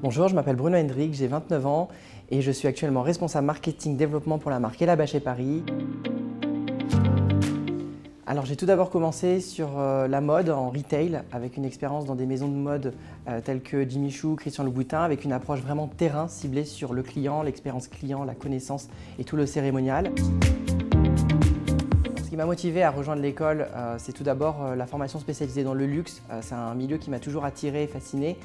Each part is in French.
Bonjour, je m'appelle Bruno Hendrick, j'ai 29 ans et je suis actuellement responsable marketing développement pour la marque Ella Bâche Paris. Alors j'ai tout d'abord commencé sur la mode en retail avec une expérience dans des maisons de mode telles que Jimmy Choo, Christian Louboutin, avec une approche vraiment terrain ciblée sur le client, l'expérience client, la connaissance et tout le cérémonial. Ce qui m'a motivé à rejoindre l'école, c'est tout d'abord la formation spécialisée dans le luxe. C'est un milieu qui m'a toujours attiré et fasciné.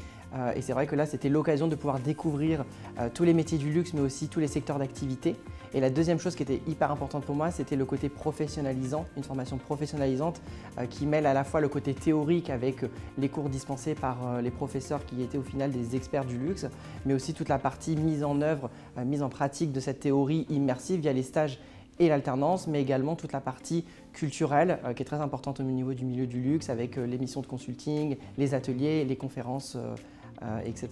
Et c'est vrai que là, c'était l'occasion de pouvoir découvrir tous les métiers du luxe, mais aussi tous les secteurs d'activité. Et la deuxième chose qui était hyper importante pour moi, c'était le côté professionnalisant, une formation professionnalisante qui mêle à la fois le côté théorique avec les cours dispensés par les professeurs qui étaient au final des experts du luxe, mais aussi toute la partie mise en œuvre, mise en pratique de cette théorie immersive via les stages et l'alternance, mais également toute la partie culturelle qui est très importante au niveau du milieu du luxe avec les missions de consulting, les ateliers, les conférences, etc.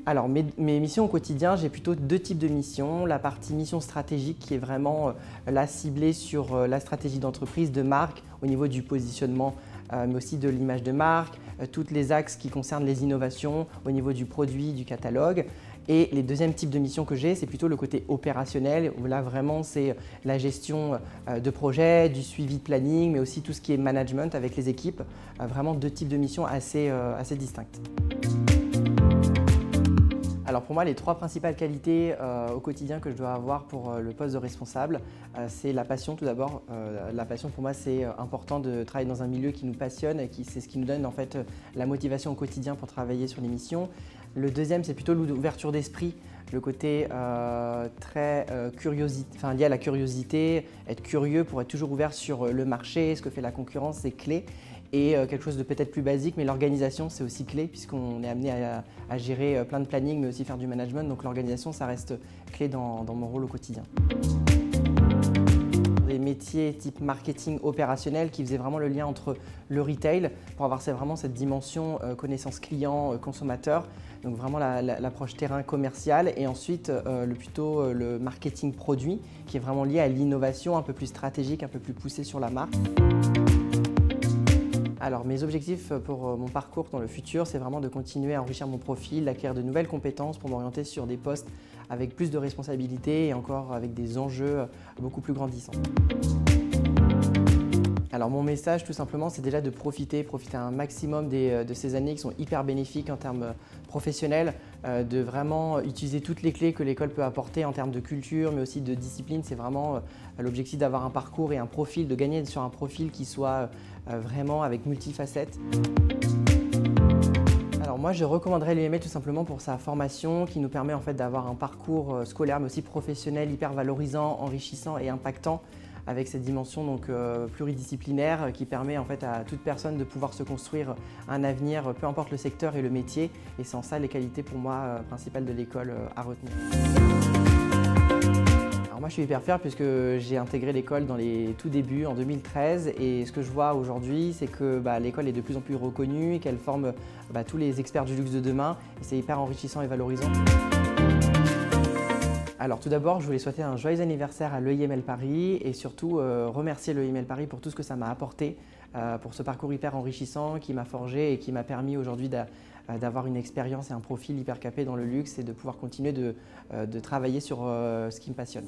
Alors mes missions au quotidien, j'ai plutôt deux types de missions. La partie mission stratégique qui est vraiment là ciblée sur la stratégie d'entreprise, de marque, au niveau du positionnement, mais aussi de l'image de marque, tous les axes qui concernent les innovations au niveau du produit, du catalogue. Et les deuxièmes types de missions que j'ai, c'est plutôt le côté opérationnel, où là vraiment c'est la gestion de projet, du suivi de planning, mais aussi tout ce qui est management avec les équipes. Vraiment deux types de missions assez distinctes. Alors pour moi, les trois principales qualités au quotidien que je dois avoir pour le poste de responsable, c'est la passion tout d'abord. La passion pour moi, c'est important de travailler dans un milieu qui nous passionne et c'est ce qui nous donne en fait la motivation au quotidien pour travailler sur les missions. Le deuxième, c'est plutôt l'ouverture d'esprit, le côté très lié à la curiosité, être curieux pour être toujours ouvert sur le marché, ce que fait la concurrence, c'est clé. Et quelque chose de peut-être plus basique, mais l'organisation c'est aussi clé puisqu'on est amené à gérer plein de planning mais aussi faire du management, donc l'organisation ça reste clé dans mon rôle au quotidien. Des métiers type marketing opérationnel qui faisaient vraiment le lien entre le retail pour avoir vraiment cette dimension connaissance client, consommateur, donc vraiment l'approche terrain commercial et ensuite plutôt le marketing produit qui est vraiment lié à l'innovation un peu plus stratégique, un peu plus poussé sur la marque. Alors mes objectifs pour mon parcours dans le futur, c'est vraiment de continuer à enrichir mon profil, d'acquérir de nouvelles compétences pour m'orienter sur des postes avec plus de responsabilités et encore avec des enjeux beaucoup plus grandissants. Alors mon message tout simplement c'est déjà de profiter un maximum de ces années qui sont hyper bénéfiques en termes professionnels, de vraiment utiliser toutes les clés que l'école peut apporter en termes de culture mais aussi de discipline. C'est vraiment l'objectif d'avoir un parcours et un profil, de gagner sur un profil qui soit vraiment avec multifacettes. Alors moi je recommanderais l'UML tout simplement pour sa formation qui nous permet en fait d'avoir un parcours scolaire mais aussi professionnel hyper valorisant, enrichissant et impactant, avec cette dimension donc, pluridisciplinaire qui permet en fait à toute personne de pouvoir se construire un avenir, peu importe le secteur et le métier. Et c'est en ça les qualités pour moi principales de l'école à retenir. Alors moi je suis hyper fier puisque j'ai intégré l'école dans les tout débuts en 2013 et ce que je vois aujourd'hui c'est que l'école est de plus en plus reconnue et qu'elle forme tous les experts du luxe de demain et c'est hyper enrichissant et valorisant. Alors tout d'abord, je voulais souhaiter un joyeux anniversaire à l'EIML Paris et surtout remercier l'EIML Paris pour tout ce que ça m'a apporté, pour ce parcours hyper enrichissant qui m'a forgé et qui m'a permis aujourd'hui d'avoir une expérience et un profil hyper capé dans le luxe et de pouvoir continuer de travailler sur ce qui me passionne.